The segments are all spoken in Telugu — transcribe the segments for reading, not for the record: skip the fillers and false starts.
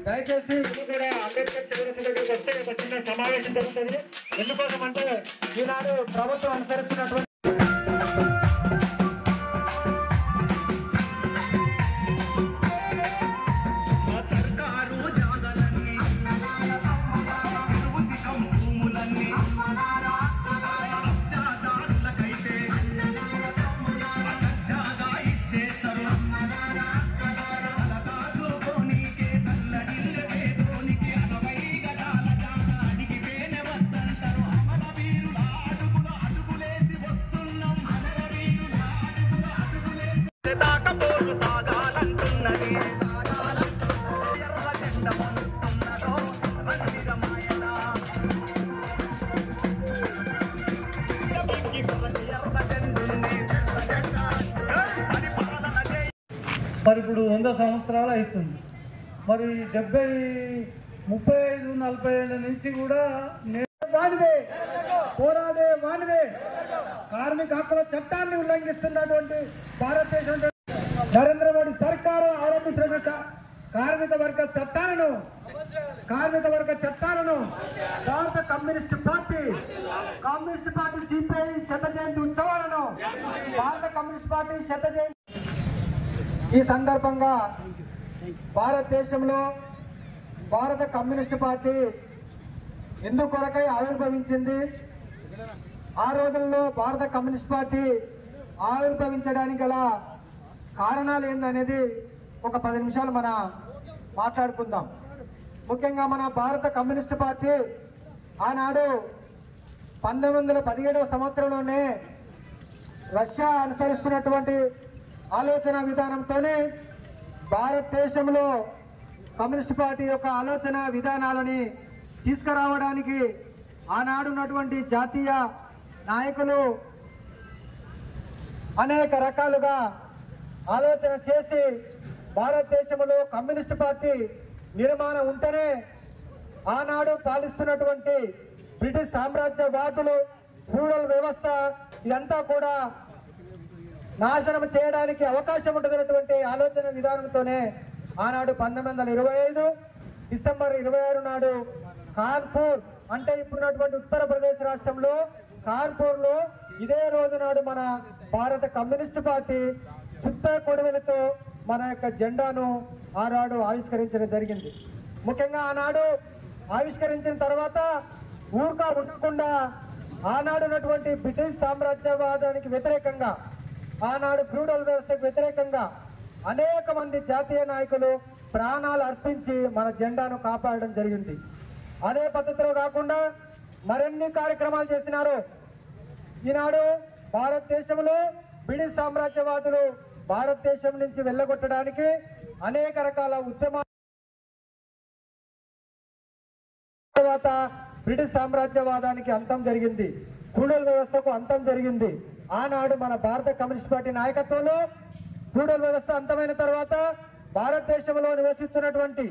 దయచేసి కూడా అంబేద్కర్ చౌరస్తా దగ్గరికి వస్తే ఒక చిన్న సమావేశం జరుగుతుంది. ఎందుకోసం అంటే ఈనాడు ప్రభుత్వం అనుసరిస్తున్నటువంటి మరి ఇప్పుడు 100 సంవత్సరాలు అవుతుంది. మరి 35-40 ఏళ్ళ నుంచి కూడా వానివే పోరాడే వానివే కార్మిక హక్కుల చట్టాన్ని ఉల్లంఘిస్తున్నటువంటి భారతదేశం నరేంద్ర మోడీ సర్కారు ఆరంభించిన కార్మిక వర్గ చట్టాలను భారత కమ్యూనిస్ట్ పార్టీ సిపిఐ శత జయంతి ఉత్సవాలను భారత కమ్యూనిస్ట్ పార్టీ శత జయంతి ఈ సందర్భంగా భారతదేశంలో భారత కమ్యూనిస్ట్ పార్టీ ఎందుకు కొరకై ఆవిర్భవించింది, ఆ రోజుల్లో భారత కమ్యూనిస్ట్ పార్టీ ఆవిర్భవించడానికి గల కారణాలు ఏందనేది ఒక 10 నిమిషాలు మనం మాట్లాడుకుందాం. ముఖ్యంగా మన భారత కమ్యూనిస్ట్ పార్టీ ఆనాడు 1917వ సంవత్సరంలోనే రష్యా అనుసరిస్తున్నటువంటి ఆలోచన విధానంతోనే భారతదేశంలో కమ్యూనిస్ట్ పార్టీ యొక్క ఆలోచన విధానాలని తీసుకురావడానికి ఆనాడున్నటువంటి జాతీయ నాయకులు అనేక రకాలుగా ఆలోచన చేసి భారతదేశంలో కమ్యూనిస్ట్ పార్టీ నిర్మాణం ఉంటేనే ఆనాడు పాలిస్తున్నటువంటి బ్రిటిష్ సామ్రాజ్యవాదులు ఫ్యూడల్ వ్యవస్థ ఇదంతా కూడా నాశనం చేయడానికి అవకాశం ఉంటుందన్నటువంటి ఆలోచన విధానంతోనే ఆనాడు 1925 డిసెంబర్ 26 నాడు కాన్పూర్ అంటే ఇప్పుడున్నటువంటి ఉత్తరప్రదేశ్ రాష్ట్రంలో కాన్పూర్ లో ఇదే రోజు నాడు మన భారత కమ్యూనిస్ట్ పార్టీ చుట్ట కొడవలతో మన యొక్క జెండాను ఆనాడు ఆవిష్కరించడం జరిగింది. ముఖ్యంగా ఆనాడు ఆవిష్కరించిన తర్వాత ఊరుగా ఉండకుండా ఆనాడు ఉన్నటువంటి బ్రిటిష్ సామ్రాజ్యవాదానికి వ్యతిరేకంగా ఆనాడు ఫ్యూడల్ వ్యవస్థకు వ్యతిరేకంగా అనేక మంది జాతీయ నాయకులు ప్రాణాలు అర్పించి మన జెండాను కాపాడడం జరిగింది. అదే పద్ధతిలో కాకుండా మరిన్ని కార్యక్రమాలు చేసినారు. ఈనాడు భారతదేశంలో బ్రిటిష్ సామ్రాజ్యవాదులు భారతదేశం నుంచి వెళ్ళగొట్టడానికి అనేక రకాల ఉద్యమాలు తర్వాత బ్రిటిష్ సామ్రాజ్యవాదానికి అంతం జరిగింది, ఫ్యూడల్ వ్యవస్థకు అంతం జరిగింది. ఆనాడు మన భారత కమ్యూనిస్ట్ పార్టీ నాయకత్వంలో ఫ్యూడల్ వ్యవస్థ అంతమైన తర్వాత భారతదేశంలో నివసిస్తున్నటువంటి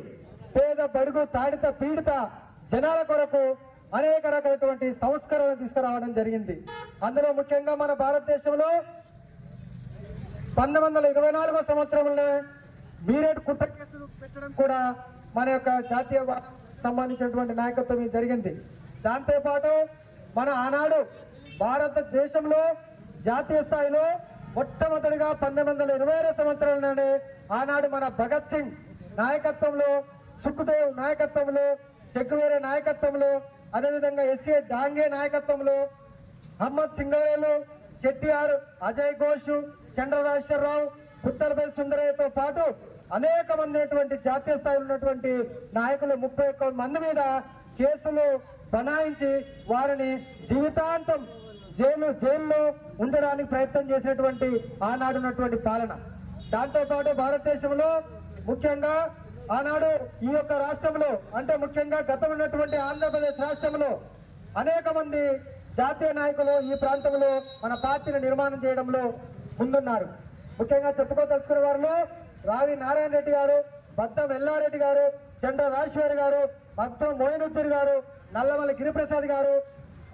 పేద బడుగు తాడిత పీడిత జనాల కొరకు అనేక రకాలైనటువంటి సంస్కరణలు తీసుకురావడం జరిగింది. అందులో ముఖ్యంగా మన భారతదేశంలో 1924 సంవత్సరంలో మీరేట్ కుట్ర కేసులు పెట్టడం కూడా మన యొక్క జాతీయ సంబంధించినటువంటి నాయకత్వం జరిగింది. దాంతోపాటు మన ఆనాడు భారతదేశంలో జాతీయ స్థాయిలో మొట్టమొదటిగా 1926 సంవత్సరంలోనే ఆనాడు మన భగత్ సింగ్ నాయకత్వంలో, సుఖ్దేవ్ నాయకత్వంలో, చెక్కువేరే నాయకత్వంలో, అదేవిధంగా ఎస్ఏ డాంగే నాయకత్వంలో, అహ్మద్ సింగరేలు, చెట్టియార్, అజయ్ ఘోష్, చంద్రరాజేశ్వరరావు, పుత్తలపల్లి సుందరయ్యతో పాటు అనేక మంది జాతీయ స్థాయిలో ఉన్నటువంటి నాయకులు 31 మంది మీద కేసులు బనాయించి వారిని జీవితాంతం జైల్లో ఉండడానికి ప్రయత్నం చేసినటువంటి ఆనాడు ఉన్నటువంటి పాలన. దాంతోపాటు భారతదేశంలో ముఖ్యంగా ఆనాడు ఈ యొక్క రాష్ట్రంలో అంటే ముఖ్యంగా గతం ఉన్నటువంటి ఆంధ్రప్రదేశ్ రాష్ట్రంలో అనేక మంది జాతీయ నాయకులు ఈ ప్రాంతంలో మన పార్టీని నిర్మాణం చేయడంలో ముందున్నారు. ముఖ్యంగా చెప్పుకోదలుచుకున్న వారిలో రావి నారాయణ రెడ్డి గారు, బద్దం ఎల్లారెడ్డి గారు, చంద్ర రాజేశ్వరి గారు, భక్తం మోయినుద్దీన్ గారు, నల్లమల్లి గిరిప్రసాద్ గారు,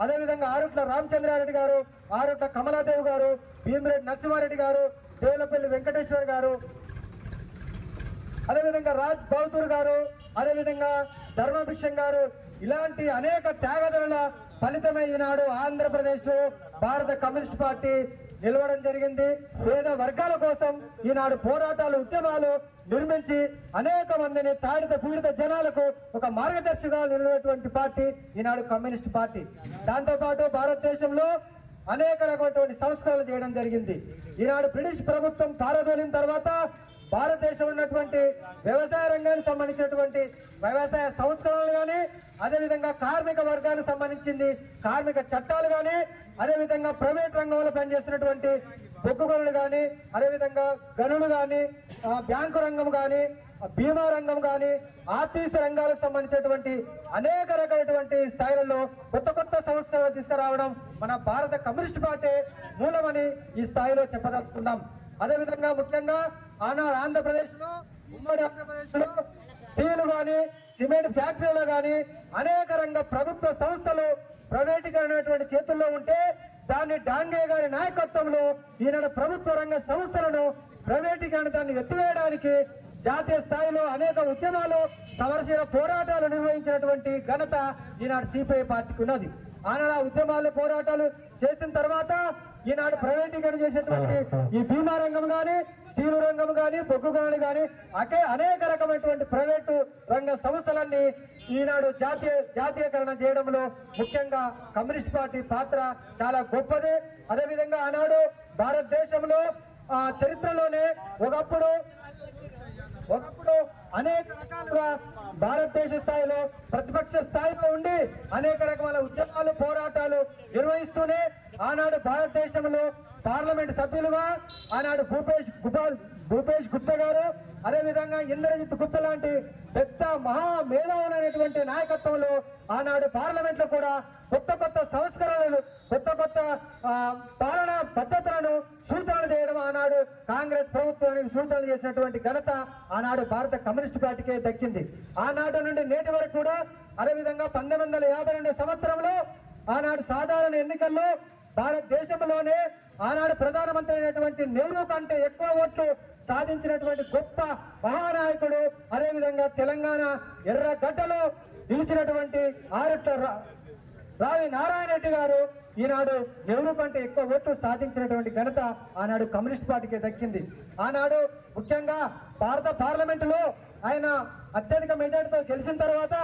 అదేవిధంగా ఆరుట్ల రామచంద్రారెడ్డి గారు, ఆరుట్ల కమలాదేవి గారు, భీమిరెడ్డి నరసింహారెడ్డి గారు, దేవులపల్లి వెంకటేశ్వర్ గారు, అదేవిధంగా రాజ్ బౌతూర్ గారు, అదేవిధంగా ధర్మభిక్షం గారు, ఇలాంటి అనేక త్యాగదనుల ఫలితమే ఈనాడు ఆంధ్రప్రదేశ్ లో భారత కమ్యూనిస్ట్ పార్టీ నిలవడం జరిగింది. పేద వర్గాల కోసం ఈనాడు పోరాటాలు, ఉద్యమాలు నిర్మించి అనేక మందిని తాడిత పీడిత జనాలకు ఒక మార్గదర్శిగా నిలవేటువంటి పార్టీ ఈనాడు కమ్యూనిస్ట్ పార్టీ. దాంతోపాటు భారతదేశంలో అనేక రకమైనటువంటి సంస్కరణలు చేయడం జరిగింది. ఈనాడు బ్రిటిష్ ప్రభుత్వం పారదోలిన తర్వాత భారతదేశంలో ఉన్నటువంటి వ్యవసాయ రంగానికి సంబంధించినటువంటి వ్యవసాయ సంస్కరణలు కానీ, అదేవిధంగా కార్మిక వర్గానికి సంబంధించింది కార్మిక చట్టాలు కానీ, అదేవిధంగా ప్రైవేట్ రంగంలో పనిచేస్తున్నటువంటి బొగ్గు గనులు కానీ, అదేవిధంగా గనులు కానీ, బ్యాంకు రంగం కానీ, బీమా రంగం కానీ, ఆర్టీసీ రంగాలకు సంబంధించినటువంటి అనేక రకాలైనటువంటి స్థాయిలలో కొత్త సంస్కరణలు తీసుకురావడం మన భారత కమ్యూనిస్ట్ పార్టీ మూలమని ఈ స్థాయిలో చెప్పదలుచుకున్నాం. అదేవిధంగా ముఖ్యంగా ఆనాడు ఆంధ్రప్రదేశ్ లో, ఉమ్మడి ఆంధ్రప్రదేశ్ లో స్టీలు కానీ, సిమెంట్ ఫ్యాక్టరీలు కానీ అనేక రంగ ప్రభుత్వ సంస్థలు ప్రైవేటీకరణటువంటి చేతుల్లో ఉంటే దాన్ని డాంగే గారి నాయకత్వంలో ఈనాడు ప్రభుత్వ రంగ సంస్థలను ప్రైవేటీకరణ దాన్ని ఎత్తివేయడానికి జాతీయ స్థాయిలో అనేక ఉద్యమాలు, సమరశీల పోరాటాలు నిర్వహించినటువంటి ఘనత ఈనాడు సిపిఐ పార్టీకి ఉన్నది. ఆనాడు ఆ ఉద్యమాలు, పోరాటాలు చేసిన తర్వాత ఈనాడు ప్రైవేటీకరణ చేసినటువంటి ఈ బీమా రంగం కానీ, స్టీలు రంగం కానీ, బొగ్గు గనులు కానీ అనేక రకమైనటువంటి ప్రైవేటు రంగ సంస్థలన్నీ ఈనాడు జాతీయకరణ చేయడంలో ముఖ్యంగా కమ్యూనిస్ట్ పార్టీ పాత్ర చాలా గొప్పది. అదేవిధంగా ఆనాడు భారతదేశంలో చరిత్రలోనే ఒకప్పుడు అనేక రకాలుగా భారతదేశ స్థాయిలో ప్రతిపక్ష స్థాయిలో ఉండి అనేక రకమైన ఉద్యమాలు, పోరాటాలు నిర్వహిస్తూనే ఆనాడు భారతదేశంలో పార్లమెంట్ సభ్యులుగా ఆనాడు భూపేష్ గుప్తా గారు, అదేవిధంగా ఇంద్రజిత్ గుప్తా లాంటి పెద్ద మహామేధావులైనటువంటి నాయకత్వంలో ఆనాడు పార్లమెంట్ లో కూడా కొత్త సంస్కరణలు, కొత్త పాలనా పద్ధతులను సూచనలు చేయడం ఆనాడు కాంగ్రెస్ ప్రభుత్వానికి సూచనలు చేసినటువంటి ఘనత ఆనాడు భారత కమ్యూనిస్ట్ పార్టీకే దక్కింది. ఆనాడు నుండి నేటి వరకు కూడా అదేవిధంగా 1952 సంవత్సరంలో ఆనాడు సాధారణ ఎన్నికల్లో భారతదేశంలోనే ఆనాడు ప్రధానమంత్రి అయినటువంటి నెహ్రూ కంటే ఎక్కువ ఓట్లు సాధించినటువంటి గొప్ప మహానాయకుడు, అదేవిధంగా తెలంగాణ ఎర్రగడ్డలో నిలిచినటువంటి ఆరుట్ల రావి నారాయణ రెడ్డి గారు ఈనాడు నెహ్రూ కంటే ఎక్కువ ఓట్లు సాధించినటువంటి ఘనత ఆనాడు కమ్యూనిస్ట్ పార్టీకి దక్కింది. ఆనాడు ముఖ్యంగా భారత పార్లమెంటులో ఆయన అత్యధిక మెజార్టీతో గెలిచిన తర్వాత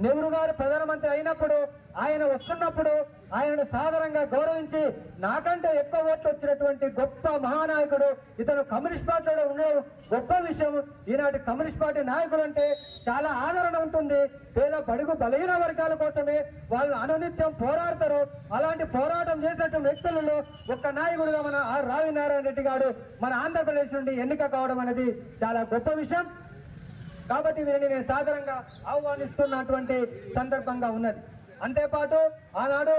నెహ్రూ గారు ప్రధానమంత్రి అయినప్పుడు ఆయన వస్తున్నప్పుడు ఆయనను సాధారణంగా గౌరవించి నాకంటే ఎక్కువ ఓట్లు వచ్చినటువంటి గొప్ప మహానాయకుడు ఇతను కమ్యూనిస్ట్ పార్టీలో ఉండడం గొప్ప విషయం. ఈనాటి కమ్యూనిస్ట్ పార్టీ నాయకులు అంటే చాలా ఆదరణ ఉంటుంది. పేద బడుగు బలహీన వర్గాల కోసమే వాళ్ళు అనునిత్యం పోరాడతారు. అలాంటి పోరాటం చేసినటువంటి వ్యక్తులలో ఒక్క నాయకుడుగా మన ఆర్ రావినారాయణ రెడ్డి గారు మన ఆంధ్రప్రదేశ్ నుండి ఎన్నిక కావడం అనేది చాలా గొప్ప విషయం. కాబట్టి వీరిని నేను సాధారణంగా ఆహ్వానిస్తున్నటువంటి సందర్భంగా ఉన్నది. అంతేపాటు ఆనాడు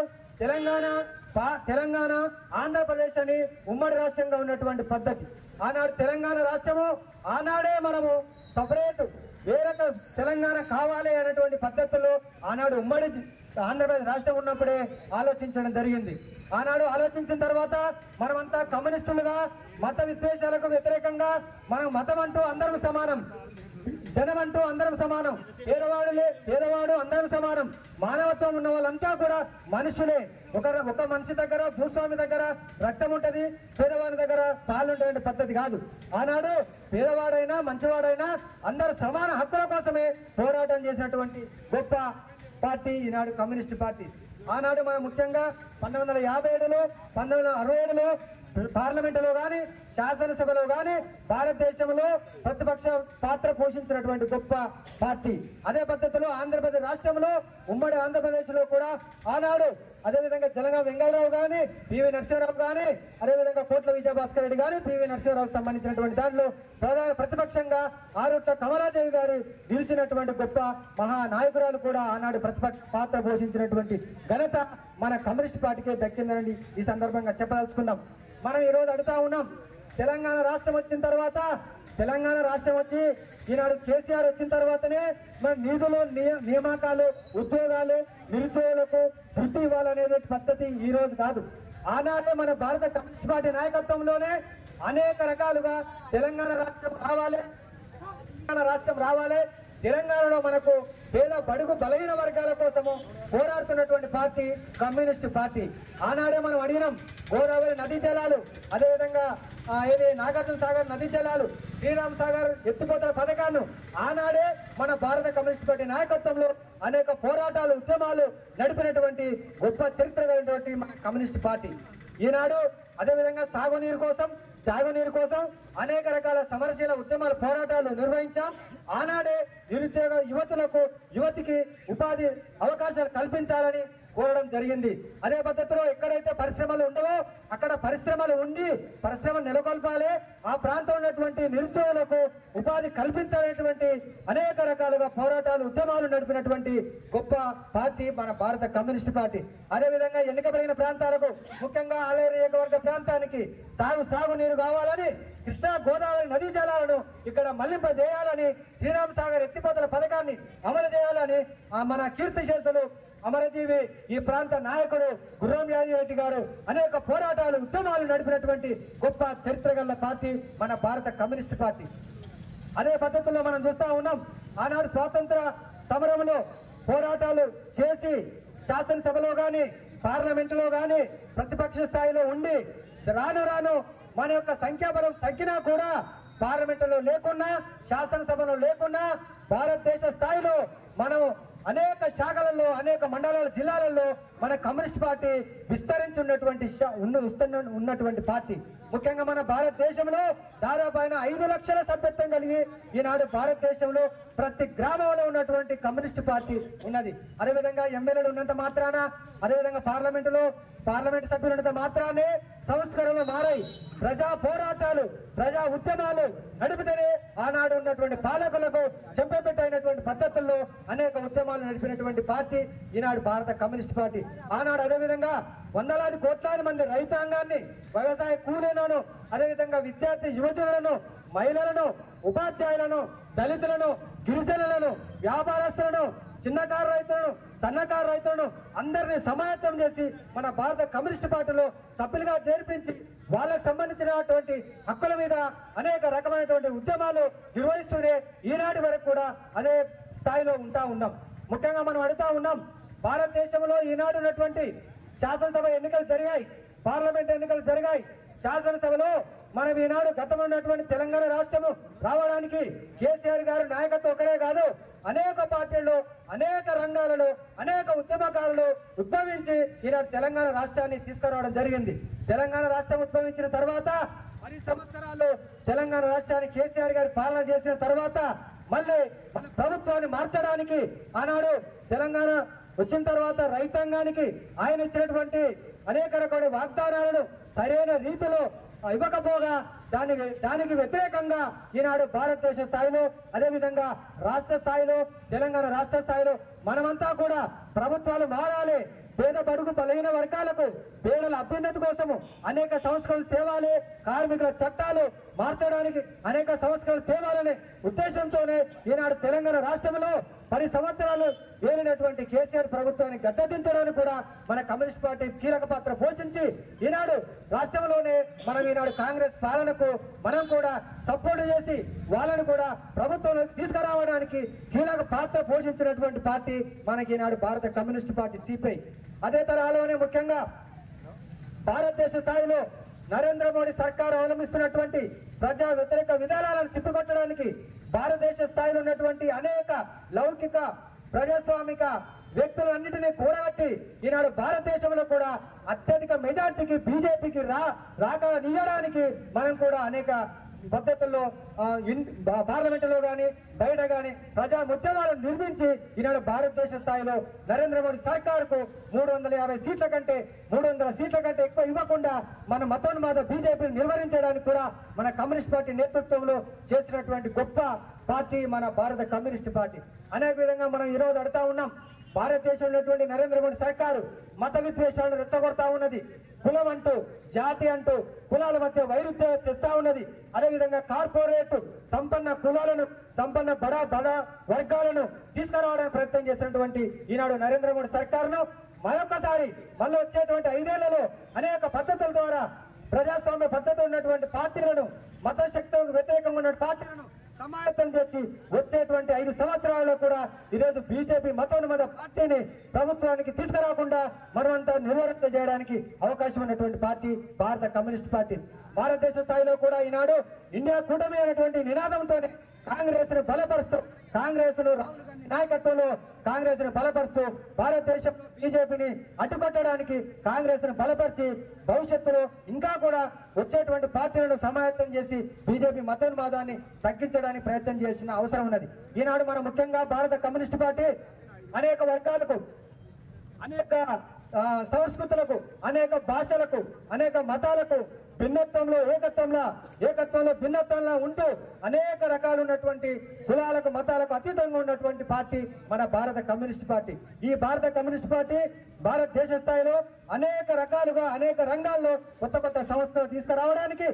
తెలంగాణ ఆంధ్రప్రదేశ్ అని ఉమ్మడి రాష్ట్రంగా ఉన్నటువంటి పద్ధతి. ఆనాడు తెలంగాణ రాష్ట్రము ఆనాడే మనము సపరేట్ వేరొక తెలంగాణ కావాలి అనేటువంటి పద్ధతుల్లో ఆనాడు ఉమ్మడి ఆంధ్రప్రదేశ్ రాష్ట్రం ఉన్నప్పుడే ఆలోచించడం జరిగింది. ఆనాడు ఆలోచించిన తర్వాత మనమంతా కమ్యూనిస్టులుగా మత విద్వేషాలకు వ్యతిరేకంగా మనం మతం అంటూ అందరం సమానం, జనం అంటూ అందరం సమానం, పేదవాడు అందరం సమానం, మానవత్వం ఉన్న వాళ్ళంతా కూడా మనుషులే. ఒక మనిషి దగ్గర భూస్వామి దగ్గర రక్తం ఉంటది, పేదవాడి దగ్గర పాలు ఉంటే పద్ధతి కాదు. ఆనాడు పేదవాడైనా మంచివాడైనా అందరూ సమాన హక్కుల కోసమే పోరాటం చేసినటువంటి గొప్ప పార్టీ ఈనాడు కమ్యూనిస్ట్ పార్టీ. ఆనాడు మనం ముఖ్యంగా 1957లో 1967లో పార్లమెంటులో గాని శాసనసభలో గాని భారతదేశంలో ప్రతిపక్ష పాత్ర పోషించినటువంటి గొప్ప పార్టీ. అదే పద్ధతిలో ఆంధ్రప్రదేశ్ రాష్ట్రంలో ఉమ్మడి ఆంధ్రప్రదేశ్ లో కూడా ఆనాడు అదేవిధంగా జలగా వెంగళరావు గాని పివి నరసింహరావు గాని అదేవిధంగా కోట్ల విజయభాస్కర్ రెడ్డి గాని పివి నరసింహరావుకు సంబంధించినటువంటి దానిలో ప్రధాన ప్రతిపక్షంగా ఆరుట్ల కమలాదేవి గారు నిలిచినటువంటి గొప్ప మహానాయకురాలు కూడా ఆనాడు ప్రతిపక్ష పాత్ర పోషించినటువంటి ఘనత మన కమ్యూనిస్ట్ పార్టీకే దక్కిందని ఈ సందర్భంగా చెప్పదలుచుకున్నాం. మనం ఈ రోజు అడుగుతా ఉన్నాం, తెలంగాణ రాష్ట్రం వచ్చిన తర్వాత తెలంగాణ రాష్ట్రం వచ్చి ఈనాడు కేసీఆర్ వచ్చిన తర్వాతనే మన నిధులు నియామకాలు ఉద్యోగాలు నిరుద్యోగులకు వృత్తి ఇవ్వాలనేది పద్ధతి ఈ రోజు కాదు. ఆనాడే మన భారత కమ్యూనిస్ట్ పార్టీ నాయకత్వంలోనే అనేక రకాలుగా తెలంగాణ రాష్ట్రం రావాలి, తెలంగాణలో మనకు పేద బడుగు బలహీన వర్గాల కోసము పోరాడుతున్నటువంటి పార్టీ కమ్యూనిస్ట్ పార్టీ. ఆనాడే మనం అడిగినాం గోదావరి నదీ జలాలు, అదేవిధంగా నాగార్జున సాగర్ నదీ జలాలు, శ్రీరామ్ సాగర్ ఎత్తిపోతల పథకాన్ని ఆనాడే మన భారత కమ్యూనిస్ట్ పార్టీ నాయకత్వంలో అనేక పోరాటాలు ఉద్యమాలు నడిపినటువంటి గొప్ప చరిత్ర కలిగినటువంటి మన కమ్యూనిస్ట్ పార్టీ. ఈనాడు అదేవిధంగా తాగునీరు కోసం అనేక రకాల సమరశీల ఉద్యమాల పోరాటాలు నిర్వహించాం. ఆనాడే నిరుద్యోగ యువతికి ఉపాధి అవకాశాలు కల్పించాలని కోరడం జరిగింది. అదే పద్ధతిలో ఎక్కడైతే పరిశ్రమలు ఉండవో అక్కడ పరిశ్రమలు ఉండి పరిశ్రమలు నెలకొల్పాలి, ఆ ప్రాంతంలో ఉన్నటువంటి నిరుద్యోగులకు ఉపాధి కల్పించాలనేటువంటి అనేక రకాలుగా పోరాటాలు ఉద్యమాలు నడిపినటువంటి గొప్ప పార్టీ మన భారత కమ్యూనిస్ట్ పార్టీ. అదేవిధంగా ఎన్నికబడిన ప్రాంతాలకు ముఖ్యంగా ఆలేరు నియోజకవర్గ ప్రాంతానికి సాగునీరు కావాలని కృష్ణా గోదావరి నదీ జలాలను ఇక్కడ మళ్లింపజేయాలని శ్రీరామ్ సాగర్ ఎత్తిపోతల పథకాన్ని అమలు చేయాలని మన కీర్తిశేషులు అమరజీవి ఈ ప్రాంత నాయకుడు గుర్రం యాదిరెడ్డి గారు అనేక పోరాటాలు ఉద్యమాలు నడిపినటువంటి గొప్ప చరిత్ర గల పార్టీ మన భారత కమ్యూనిస్ట్ పార్టీ. అదే పద్ధతుల్లో మనం చూస్తా ఉన్నాం, ఆనాడు స్వాతంత్ర సమరంలో పోరాటాలు చేసి శాసనసభలో గాని పార్లమెంటులో గాని ప్రతిపక్ష స్థాయిలో ఉండి రాను మన యొక్క సంఖ్యాబలం తగ్గినా కూడా పార్లమెంటులో లేకున్నా శాసనసభలో లేకున్నా భారతదేశ స్థాయిలో మనం అనేక శాఖలలో అనేక మండలాల జిల్లాలలో మన కమ్యూనిస్ట్ పార్టీ విస్తరించి ఉన్నటువంటి పార్టీ. ముఖ్యంగా మన భారతదేశంలో దాదాపు 5 లక్షల సభ్యత్వం కలిగి ఈనాడు భారతదేశంలో ప్రతి గ్రామంలో ఉన్నటువంటి కమ్యూనిస్ట్ పార్టీ ఉన్నది. అదేవిధంగా ఎమ్మెల్యేలు ఉన్నంత మాత్రాన అదేవిధంగా పార్లమెంట్ సభ్యులు ఉన్నంత మాత్రానే సంస్కరణలు మారాయి. ప్రజా పోరాటాలు ప్రజా ఉద్యమాలు నడిపితేనే ఆనాడు ఉన్నటువంటి పాలకులకు చెంపపెట్టైనటువంటి పద్ధతుల్లో అనేక ఉద్యమాలు నడిపినటువంటి పార్టీ ఈనాడు భారత కమ్యూనిస్ట్ పార్టీ. ఆనాడు అదేవిధంగా వందలాది కోట్లాది మంది రైతాంగాన్ని వ్యవసాయ కూలీలను అదేవిధంగా విద్యార్థి యువజనులను మహిళలను ఉపాధ్యాయులను దళితులను గిరిజనులను వ్యాపారస్తులను చిన్నకారు రైతులను సన్నకారు రైతులను అందరినీ సమాయత్తం చేసి మన భారత కమ్యూనిస్ట్ పార్టీలో సభ్యులుగా చేర్పించి వాళ్ళకు సంబంధించినటువంటి హక్కుల మీద అనేక రకమైనటువంటి ఉద్యమాలు నిర్వహిస్తూనే ఈనాటి వరకు కూడా అదే స్థాయిలో ఉన్నాం. ముఖ్యంగా మనం అడుగుతా ఉన్నాం, భారతదేశంలో ఈనాడు ఉన్నటువంటి శాసనసభ ఎన్నికలు జరిగాయి, పార్లమెంట్ ఎన్నికలు జరిగాయి. శాసనసభలో మనం ఈనాడు గతంలో ఉన్నటువంటి తెలంగాణ రాష్ట్రము రావడానికి కేసీఆర్ గారు నాయకత్వం ఒకరే కాదు, అనేక పార్టీల్లో అనేక రంగాలలో అనేక ఉద్యమకారులు ఉద్భవించి ఈనాడు తెలంగాణ రాష్ట్రాన్ని తీసుకురావడం జరిగింది. తెలంగాణ రాష్ట్రం ఉద్భవించిన తర్వాత 10 సంవత్సరాలు తెలంగాణ రాష్ట్రాన్ని కేసీఆర్ గారి పాలన చేసిన తర్వాత మళ్ళీ మన ప్రభుత్వాన్ని మార్చడానికి ఆనాడు తెలంగాణ వచ్చిన తర్వాత రైతాంగానికి ఆయన ఇచ్చినటువంటి అనేక రకాల వాగ్దానాలను సరైన రీతిలో ఇవ్వకపోగా దానికి వ్యతిరేకంగా ఈనాడు భారతదేశ స్థాయిలో అదేవిధంగా రాష్ట్ర స్థాయిలో తెలంగాణ రాష్ట్ర స్థాయిలో మనమంతా కూడా ప్రభుత్వాలు మారాలి, పేద బడుగు బలహీన వర్గాలకు పేదల అభ్యున్నతి కోసము అనేక సంస్కరణలు తేవాలి, కార్మికుల చట్టాలు మార్చడానికి అనేక సంస్కరణలు తేవాలనే ఉద్దేశంతోనే ఈనాడు తెలంగాణ రాష్ట్రంలో 10 సంవత్సరాలు ఏలినటువంటి కేసీఆర్ ప్రభుత్వాన్ని గద్దెదించడానికి కూడా మన కమ్యూనిస్ట్ పార్టీ కీలక పాత్ర పోషించి ఈనాడు రాష్ట్రంలోనే మనం ఈనాడు కాంగ్రెస్ పాలనకు మనం కూడా సపోర్ట్ చేసి వాళ్ళని కూడా ప్రభుత్వంలో తీసుకురావడానికి కీలక పాత్ర పోషించినటువంటి పార్టీ మనకి ఈనాడు భారత కమ్యూనిస్ట్ పార్టీ సిపిఐ. అదే తరహాలోనే ముఖ్యంగా భారతదేశ స్థాయిలో నరేంద్ర మోడీ సర్కారు అవలంబిస్తున్నటువంటి ప్రజా వ్యతిరేక విధానాలను తిప్పికొట్టడానికి భారతదేశ స్థాయిలో ఉన్నటువంటి అనేక లౌకిక ప్రజాస్వామిక వ్యక్తులన్నింటినీ కూడగట్టి ఈనాడు భారతదేశంలో కూడా అత్యధిక మెజార్టీకి బీజేపీకి రాకనీయడానికి మనం కూడా అనేక పద్ధతుల్లో పార్లమెంట్ లో గాని బయట గాని ప్రజా ఉద్యమాలను నిర్మించి ఈనాడు భారతదేశ స్థాయిలో నరేంద్ర మోడీ సర్కారుకు 350 సీట్ల కంటే 300 సీట్ల కంటే ఎక్కువ ఇవ్వకుండా మన మతోన్మాద బీజేపీని నిర్వహించడానికి కూడా మన కమ్యూనిస్ట్ పార్టీ నేతృత్వంలో చేసినటువంటి గొప్ప పార్టీ మన భారత కమ్యూనిస్ట్ పార్టీ. అనేక విధంగా మనం ఈ రోజు అడుగుతా ఉన్నాం, భారతదేశంలో ఉన్నటువంటి నరేంద్ర మోడీ సర్కారు మత విద్వేషాలను రెచ్చగొడతా ఉన్నది, కులం అంటూ జాతి అంటూ కులాల మధ్య వైరుధ్యం తెస్తా ఉన్నది. అదేవిధంగా కార్పొరేట్ సంపన్న కులాలను సంపన్న బడా వర్గాలను తీసుకురావడానికి ప్రయత్నం చేసినటువంటి ఈనాడు నరేంద్ర మోడీ సర్కారును మరొకసారి మళ్ళీ వచ్చేటువంటి 5 ఏళ్లలో అనేక పద్ధతుల ద్వారా ప్రజాస్వామ్య పద్ధతి ఉన్నటువంటి పార్టీలను మత శక్తులకు వ్యతిరేకంగా ఉన్న పార్టీలను సమాయత్తం చేసి వచ్చేటువంటి 5 సంవత్సరాల్లో కూడా ఈరోజు బీజేపీ మతోన్మత పార్టీని ప్రభుత్వానికి తీసుకురాకుండా మనమంతా నిర్వహణ చేయడానికి అవకాశం ఉన్నటువంటి పార్టీ భారత కమ్యూనిస్ట్ పార్టీ. భారతదేశ స్థాయిలో కూడా ఈనాడు ఇండియా కూటమి అనేటువంటి నినాదంతోనే కాంగ్రెస్ ను బలపరుస్తూ కాంగ్రెస్ ను రాహుల్ గాంధీ నాయకత్వంలో కాంగ్రెస్ ను బలపరుస్తూ భారతదేశంలో బీజేపీని అడ్డుకొట్టడానికి కాంగ్రెస్ ను బలపరిచి భవిష్యత్తులో ఇంకా కూడా వచ్చేటువంటి పార్టీలను సమాయత్తం చేసి బీజేపీ మతోన్మాదాన్ని తగ్గించడానికి ప్రయత్నం చేసిన అవసరం ఉన్నది. ఈనాడు మనం ముఖ్యంగా భారత కమ్యూనిస్ట్ పార్టీ అనేక వర్గాలకు అనేక సంస్కృతులకు అనేక భాషలకు అనేక మతాలకు భిన్నత్వంలో ఏకత్వంలో భిన్నత్వంలో ఉంటూ అనేక రకాలు ఉన్నటువంటి కులాలకు మతాలకు అతీతంగా ఉన్నటువంటి పార్టీ మన భారత కమ్యూనిస్ట్ పార్టీ. ఈ భారత కమ్యూనిస్ట్ పార్టీ భారతదేశ స్థాయిలో అనేక రకాలుగా అనేక రంగాల్లో కొత్త సంస్థలు తీసుకురావడానికి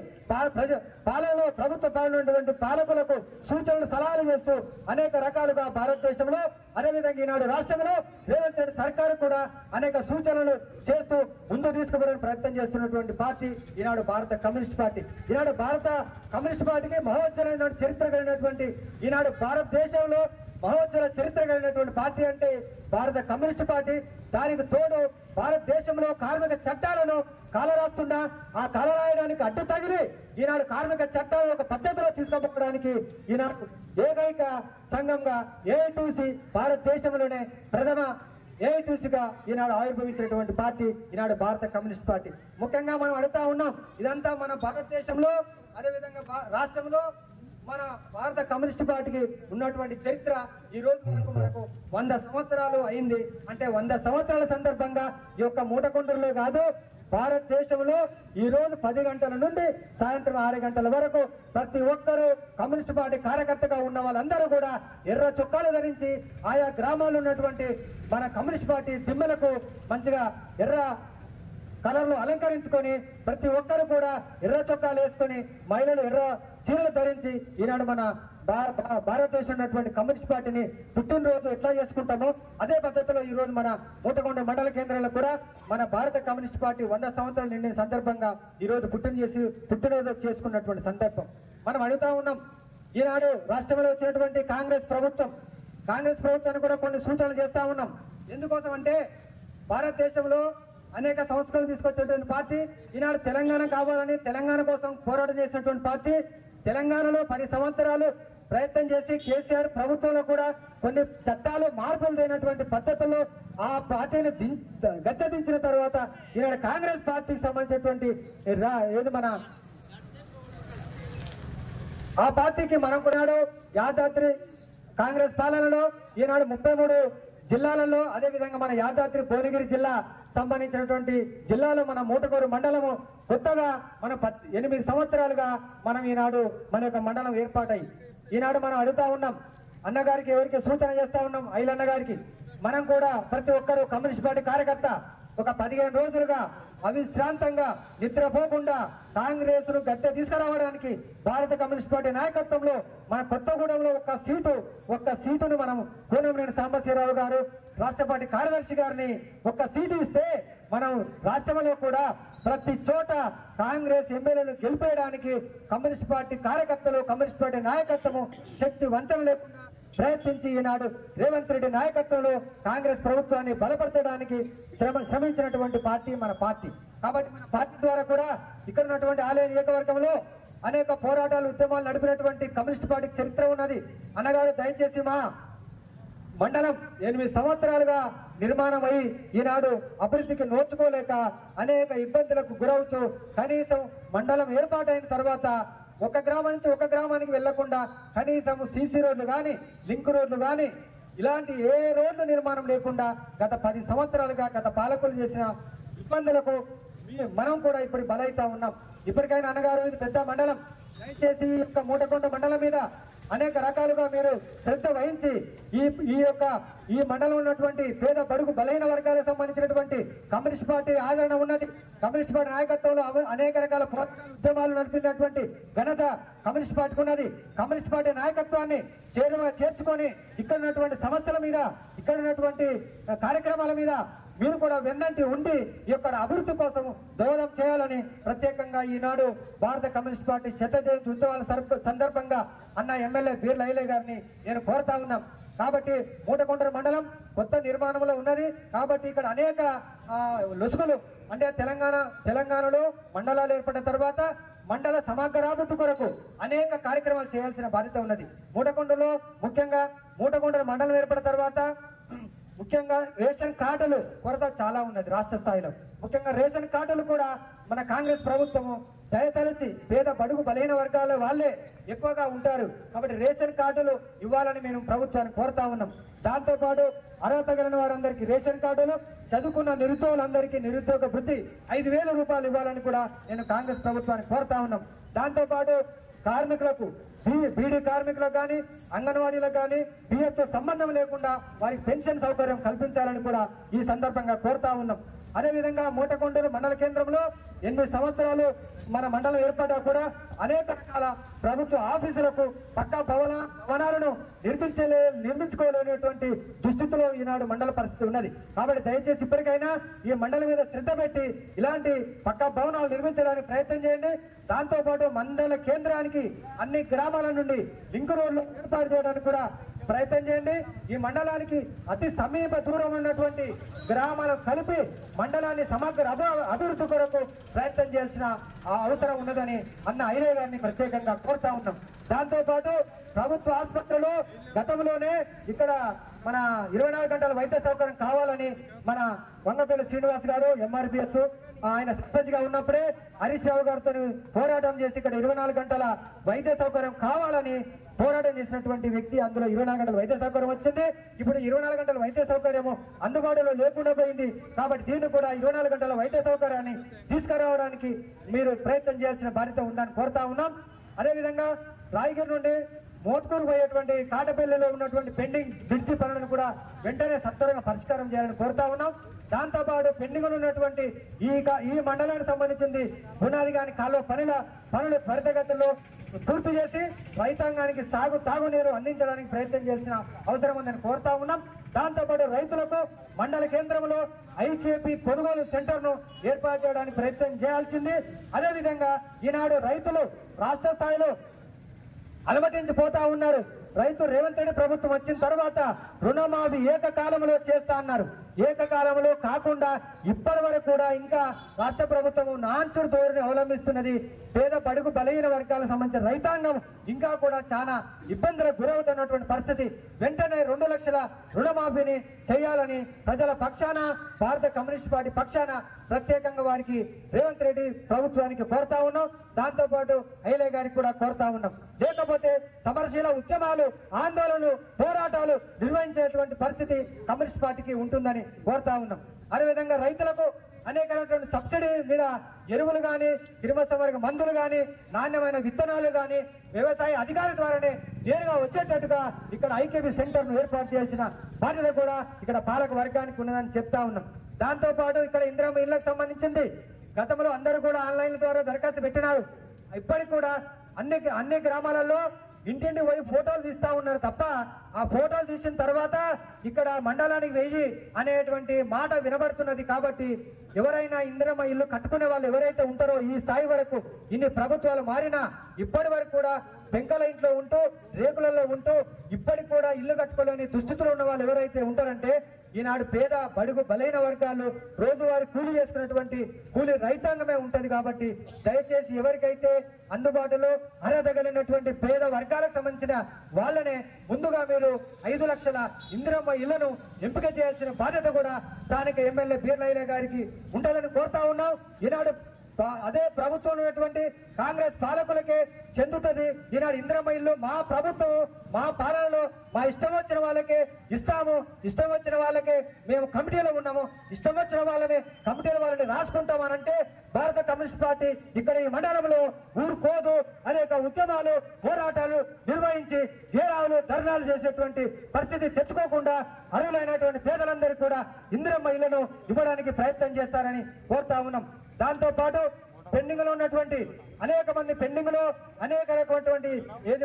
పాలనలో ప్రభుత్వ పాలన ఉన్నటువంటి పాలకులకు సూచనలు సలహాలు చేస్తూ అనేక రకాలుగా భారతదేశంలో అదేవిధంగా ఈనాడు రాష్ట్రంలో రేవంత్ రెడ్డి సర్కారు కూడా అనేక సూచనలు చేస్తూ ముందు తీసుకుపోవడానికి ప్రయత్నం చేస్తున్నటువంటి పార్టీ ఈనాడు భారత కమ్యూనిస్ట్ పార్టీ. ఈనాడు భారత కమ్యూనిస్ట్ పార్టీకి మహోజ్వలైన చరిత్ర కలిగినటువంటి ఈనాడు భారతదేశంలో మహోజ్వల చరిత్ర కలిగినటువంటి పార్టీ అంటే భారత కమ్యూనిస్ట్ పార్టీ. దానికి తోడు భారతదేశంలో కార్మిక చట్టాలను కాలరాస్తున్నా ఆ కాలరాయడానికి అడ్డు తగిలి ఈనాడు కార్మిక చట్టాలను ఒక పద్ధతిలో తీసుకుపోవడానికి ఈనాడు ఏకైక సంఘంగా ఏఐటీసీ భారతదేశంలోనే ప్రథమ ఏఐటీసీగా ఈనాడు ఆవిర్భవించినటువంటి పార్టీ ఈనాడు భారత కమ్యూనిస్ట్ పార్టీ. ముఖ్యంగా మనం అడుగుతా ఉన్నాం, ఇదంతా మన భారతదేశంలో అదేవిధంగా రాష్ట్రంలో మన భారత కమ్యూనిస్ట్ పార్టీకి ఉన్నటువంటి చరిత్ర ఈ రోజు మనకు 100 సంవత్సరాలు అయింది. అంటే 100 సంవత్సరాల సందర్భంగా ఈ యొక్క మూటకొండూరులో కాదు భారతదేశంలో ఈ రోజు 10 గంటల నుండి సాయంత్రం 6 గంటల వరకు ప్రతి ఒక్కరూ కమ్యూనిస్ట్ పార్టీ కార్యకర్తగా ఉన్న వాళ్ళందరూ కూడా ఎర్ర చొక్కాలు ధరించి ఆయా గ్రామాల్లో ఉన్నటువంటి మన కమ్యూనిస్ట్ పార్టీ దిమ్మలకు మంచిగా ఎర్ర కలర్లు అలంకరించుకొని ప్రతి ఒక్కరు కూడా ఎర్ర చొక్కాలు వేసుకొని మహిళలు ఎర్ర చీరలు ధరించి ఈనాడు మన భారతదేశంలో ఉన్నటువంటి కమ్యూనిస్ట్ పార్టీని పుట్టినరోజు ఎట్లా చేసుకుంటామో అదే పద్ధతిలో ఈ రోజు మన మూటకొండ మండల కేంద్రంలో కూడా మన భారత కమ్యూనిస్ట్ పార్టీ 100 సంవత్సరాలు నిండిన సందర్భంగా ఈ రోజు పుట్టినరోజు చేసుకున్నటువంటి సందర్భం. మనం అడుగుతా ఉన్నాం, ఈనాడు రాష్ట్రంలో వచ్చినటువంటి కాంగ్రెస్ ప్రభుత్వానికి కూడా కొన్ని సూచనలు చేస్తా ఉన్నాం. ఎందుకోసం అంటే భారతదేశంలో అనేక సంస్కరణలు తీసుకొచ్చినటువంటి పార్టీ. ఈనాడు తెలంగాణ కావాలని తెలంగాణ కోసం పోరాటం చేసినటువంటి పార్టీ. తెలంగాణలో 10 సంవత్సరాలు ప్రయత్నం చేసి కేసీఆర్ ప్రభుత్వంలో కూడా కొన్ని చట్టాలు మార్పులు లేనటువంటి పద్ధతుల్లో ఆ పార్టీని గద్దెదించిన తర్వాత ఈనాడు కాంగ్రెస్ పార్టీకి సంబంధించినటువంటి ఏది మన ఆ పార్టీకి మనం కొన్నాడు యాదాద్రి కాంగ్రెస్ పాలనలో ఈనాడు 33 జిల్లాలలో అదేవిధంగా మన యాదాద్రి భువనగిరి జిల్లా సంబంధించినటువంటి జిల్లాలో మన మూటకూరు మండలము కొత్తగా మన 8 సంవత్సరాలుగా మనం ఈనాడు మన యొక్క మండలం ఏర్పాటై ఈనాడు మనం అడుగుతా ఉన్నాం అన్నగారికి ఎవరికి సూచన చేస్తా ఉన్నాం ఐలన్న గారికి మనం కూడా ప్రతి ఒక్కరు కమ్యూనిస్ట్ పార్టీ కార్యకర్త ఒక 15 రోజులుగా అవిశ్రాంతంగా నిద్రపోకుండా కాంగ్రెస్ ను గద్దె తీసుకురావడానికి భారత కమ్యూనిస్ట్ పార్టీ నాయకత్వంలో మన కొత్తగూడెంలో ఒక్క సీటును మనం కూనంనేని సాంబశివరావు గారు రాష్ట్ర పార్టీ కార్యదర్శి గారిని ఒక్క సీటు ఇస్తే మనం రాష్ట్రంలో కూడా ప్రతి చోట కాంగ్రెస్ ఎమ్మెల్యేలు గెలిపేయడానికి కమ్యూనిస్ట్ పార్టీ కార్యకర్తలు కమ్యూనిస్ట్ పార్టీ నాయకత్వము శక్తి వంచన లేకుండా ప్రయత్నించి ఈనాడు రేవంత్ రెడ్డి నాయకత్వంలో కాంగ్రెస్ ప్రభుత్వాన్ని బలపరచడానికి శ్రమించినటువంటి పార్టీ మన పార్టీ. కాబట్టి మన పార్టీ ద్వారా కూడా ఇక్కడ ఉన్నటువంటి ఆలయ నియోజకవర్గంలో అనేక పోరాటాలు ఉద్యమాలు నడిపినటువంటి కమ్యూనిస్ట్ పార్టీకి చరిత్ర ఉన్నది. అన్నగారు దయచేసి మా మండలం 8 సంవత్సరాలుగా నిర్మాణం అయి ఈనాడు అభివృద్ధికి నోచుకోలేక అనేక ఇబ్బందులకు గురవుతూ కనీసం మండలం ఏర్పాటైన తర్వాత ఒక గ్రామం నుంచి ఒక గ్రామానికి వెళ్లకుండా కనీసం సీసీ రోడ్లు కానీ లింక్ రోడ్లు కానీ ఇలాంటి ఏ రోడ్లు నిర్మాణం లేకుండా గత 10 సంవత్సరాలుగా గత పాలకులు చేసిన ఇబ్బందులకు మనం కూడా ఇప్పుడు బలైతా ఉన్నాం. ఇప్పటికైనా అన్నగారు ఇది పెద్ద మండలం, దయచేసి ఈ యొక్క మూటకొండ మండలం మీద అనేక రకాలుగా మీరు శ్రద్ధ వహించి ఈ మండలం ఉన్నటువంటి పేద బడుగు బలహీన వర్గాలకు సంబంధించినటువంటి కమ్యూనిస్ట్ పార్టీ ఆదరణ ఉన్నది. కమ్యూనిస్ట్ పార్టీ నాయకత్వంలో అనేక రకాల పోరాటాలు ఉద్యమాలు నడిపినటువంటి ఘనత కమ్యూనిస్ట్ పార్టీకి ఉన్నది. కమ్యూనిస్ట్ పార్టీ నాయకత్వాన్ని చేర్చుకొని ఇక్కడ ఉన్నటువంటి సమస్యల మీద ఇక్కడ ఉన్నటువంటి కార్యక్రమాల మీద మీరు కూడా వెన్నంటి ఉండి ఈ యొక్క అభివృద్ధి కోసం దోహదం చేయాలని ప్రత్యేకంగా ఈనాడు భారత కమ్యూనిస్ట్ పార్టీ శత జయంతి ఉత్సవాల సందర్భంగా అన్న ఎమ్మెల్యే బీర్ల ఐలయ్య గారిని నేను కోరుతా ఉన్నాం. కాబట్టి మూటకొండ మండలం కొత్త నిర్మాణంలో ఉన్నది. కాబట్టి ఇక్కడ అనేక లొసుగులు అంటే తెలంగాణలో మండలాలు ఏర్పడిన తర్వాత మండల సమగ్రాభివృద్ధి కొరకు అనేక కార్యక్రమాలు చేయాల్సిన బాధ్యత ఉన్నది. మూటకొండ మండలం ఏర్పడిన తర్వాత ముఖ్యంగా రేషన్ కార్డులు కొరత చాలా ఉన్నది రాష్ట్ర స్థాయిలో. ముఖ్యంగా రేషన్ కార్డులు కూడా మన కాంగ్రెస్ ప్రభుత్వము దయతలచి పేద బడుగు బలహీన వర్గాల వాళ్ళే ఎక్కువగా ఉంటారు. కాబట్టి రేషన్ కార్డులు ఇవ్వాలని మేము ప్రభుత్వాన్ని కోరుతా ఉన్నాం. దాంతోపాటు అర్హత కలిగిన వారందరికీ రేషన్ కార్డులు, చదువుకున్న నిరుద్యోగులందరికీ నిరుద్యోగ వృత్తి 5,000 రూపాయలు ఇవ్వాలని కూడా నేను కాంగ్రెస్ ప్రభుత్వాన్ని కోరుతా ఉన్నాం. దాంతోపాటు కార్మికులకు బీడీ కార్మికులకు కానీ అంగన్వాడీలకు కానీ బియ్యంతో సంబంధం లేకుండా వారికి పెన్షన్ సౌకర్యం కల్పించాలని కూడా ఈ సందర్భంగా కోరుతా ఉన్నాం. అదేవిధంగా మూటకొండూరు మండల కేంద్రంలో 8 సంవత్సరాలు మన మండలం ఏర్పడ్డా అనేక రకాల ప్రభుత్వ ఆఫీసులకు పక్కా భవనాలను నిర్మించుకోలేనటువంటి దుస్థితిలో ఈనాడు మండల పరిస్థితి ఉన్నది. కాబట్టి దయచేసి ఇప్పటికైనా ఈ మండలం మీద శ్రద్ధ పెట్టి ఇలాంటి పక్కా భవనాలు నిర్మించడానికి ప్రయత్నం చేయండి. దాంతోపాటు మండల కేంద్రానికి అన్ని గ్రామాల నుండి లింక్ రోడ్లు ఏర్పాటు చేయడానికి కూడా ప్రయత్నం చేయండి. ఈ మండలానికి అతి సమీప దూరం ఉన్నటువంటి గ్రామాలను కలిపి మండలాన్ని సమగ్ర అభివృద్ధి కొరకు ప్రయత్నం చేయాల్సిన అవసరం ఉన్నదని అన్న ఐలయ్య గారిని ప్రత్యేకంగా కోరుతా ఉన్నాం. దాంతోపాటు ప్రభుత్వ ఆసుపత్రిలో గతంలోనే ఇక్కడ మన 24 గంటల వైద్య సౌకర్యం కావాలని మన వంగపల్లి శ్రీనివాస్ గారు ఎంఆర్పిఎస్ ఆయన సర్పంచ్ గా ఉన్నప్పుడే హరీష్ రావు గారితో పోరాటం చేసి ఇక్కడ 24 గంటల వైద్య సౌకర్యం కావాలని పోరాటం చేసినటువంటి వ్యక్తి. అందులో 24 గంటల వైద్య సౌకర్యం వచ్చింది. ఇప్పుడు 24 గంటల వైద్య సౌకర్యము అందుబాటులో లేకుండా పోయింది. కాబట్టి దీన్ని కూడా 24 గంటల వైద్య సౌకర్యాన్ని తీసుకురావడానికి మీరు ప్రయత్నం చేయాల్సిన బాధ్యత ఉందని కోరుతా ఉన్నాం. అదేవిధంగా రాయగిరి నుండి మోత్కూరు పోయేటువంటి కాటపల్లిలో ఉన్నటువంటి పెండింగ్ బ్రిడ్జి పనులను కూడా వెంటనే సత్వరంగా పరిష్కారం చేయాలని కోరుతా ఉన్నాం. దాంతోపాటు పెండింగ్ ఉన్నటువంటి ఈ మండలానికి సంబంధించింది పునాది కాని కాలువ పనులు త్వరితగతిలో పూర్తి చేసి రైతాంగానికి తాగునీరు అందించడానికి ప్రయత్నం చేయాల్సిన అవసరం ఉందని కోరుతా ఉన్నాం. దాంతోపాటు రైతులకు మండల కేంద్రంలో ఐకేపీ కొనుగోలు సెంటర్ ను ఏర్పాటు చేయడానికి ప్రయత్నం చేయాల్సింది. అదేవిధంగా ఈనాడు రైతులు రాష్ట్ర స్థాయిలో అలమటించిపోతా ఉన్నారు. రేవంత్ రెడ్డి ప్రభుత్వం వచ్చిన తర్వాత రుణమాఫీ ఏకకాలంలో చేస్తా అన్నారు. ఏకకాలంలో కాకుండా ఇప్పటి వరకు కూడా ఇంకా రాష్ట్ర ప్రభుత్వం నాన్సుడు ధోరణి అవలంబిస్తున్నది. పేద బడుగు బలహీన వర్గాలకు సంబంధించిన రైతాంగం ఇంకా కూడా చాలా ఇబ్బందులకు గురవుతున్నటువంటి పరిస్థితి. వెంటనే 2 లక్షల రుణమాఫీని చేయాలని ప్రజల పక్షాన, భారత కమ్యూనిస్ట్ పార్టీ పక్షాన ప్రత్యేకంగా వారికి రేవంత్ రెడ్డి ప్రభుత్వానికి కోరుతా ఉన్నాం. దాంతోపాటు ఐలే గారికి కూడా కోరుతా ఉన్నాం. లేకపోతే సమరశీల ఉద్యమాలు, ఆందోళనలు, పోరాటాలు నిర్వహించేటువంటి పరిస్థితి కమ్యూనిస్ట్ పార్టీకి ఉంటుందని కోరుతా ఉన్నాం. అదేవిధంగా రైతులకు అనేకమైనటువంటి సబ్సిడీ మీద ఎరువులు కానీ, క్రిమిసంహారక మందులు కానీ, నాణ్యమైన విత్తనాలు కానీ వ్యవసాయ అధికారుల ద్వారానే నేరుగా వచ్చేటట్టుగా ఇక్కడ ఐకేబీ సెంటర్ను ఏర్పాటు చేసిన బాధ్యత కూడా ఇక్కడ పాలక వర్గానికి ఉన్నదని చెప్తా ఉన్నాం. దాంతో పాటు ఇక్కడ ఇందిరమ్మ ఇళ్లకు సంబంధించింది గతంలో అందరూ కూడా ఆన్లైన్ ద్వారా దరఖాస్తు పెట్టినారు. ఇప్పటికి కూడా అన్ని గ్రామాలలో ఇంటింటి పోయి ఫోటోలు తీస్తా ఉన్నారు తప్ప ఆ ఫోటోలు తీసిన తర్వాత ఇక్కడ మండలానికి 1000 అనేటువంటి మాట వినబడుతున్నది. కాబట్టి ఎవరైనా ఇందిరమ్మ ఇల్లు కట్టుకునే వాళ్ళు ఎవరైతే ఉంటారో ఈ స్థాయి వరకు ఇన్ని ప్రభుత్వాలు మారినా ఇప్పటి వరకు కూడా పెంకల ఇంట్లో ఉంటూ, రేకులలో ఉంటూ ఇప్పటికి కూడా ఇల్లు కట్టుకోలేని దుస్థితిలో ఉన్న వాళ్ళు ఎవరైతే ఉంటారంటే ఈనాడు పేద బడుగు బలైన వర్గాలు రోజువారీ కూలి చేసుకున్నటువంటి కూలి రైతాంగమే ఉంటది. కాబట్టి దయచేసి ఎవరికైతే అందుబాటులో అర్హత కలిగినటువంటి పేద వర్గాలకు సంబంధించిన వాళ్ళనే ముందుగా మీరు 5 లక్షల ఇందిరమ్మ ఇళ్లను ఎంపిక చేయాల్సిన బాధ్యత కూడా స్థానిక ఎమ్మెల్యే బీర్లైలే గారికి ఉండాలని కోరుతా ఉన్నాం. ఈనాడు అదే ప్రభుత్వం ఉన్నటువంటి కాంగ్రెస్ పాలకులకే చెందుతుంది. ఈనాడు ఇందిరమ్మ ఇల్లు మా ప్రభుత్వం, మా పాలనలో మా ఇష్టం వచ్చిన వాళ్ళకే ఇస్తాము, ఇష్టం వచ్చిన వాళ్ళకే మేము కమిటీలో ఉన్నాము, ఇష్టం వచ్చిన వాళ్ళని కమిటీల వాళ్ళని రాసుకుంటామనంటే భారత కమ్యూనిస్ట్ పార్టీ ఇక్కడ ఈ మండలంలో ఊరుకోదు. అనేక ఉద్యమాలు, పోరాటాలు నిర్వహించి ఘేరావులు, ధర్నాలు చేసేటువంటి పరిస్థితి తెచ్చుకోకుండా అర్హులైనటువంటి పేదలందరికీ కూడా ఇందిరమ్మ ఇళ్లను ఇవ్వడానికి ప్రయత్నం చేస్తారని కోరుతా ఉన్నాం. దాంతో పాటు పెండింగ్ లో ఉన్నటువంటి అనేక మంది పెండింగ్ లో అనేక రకమైనటువంటి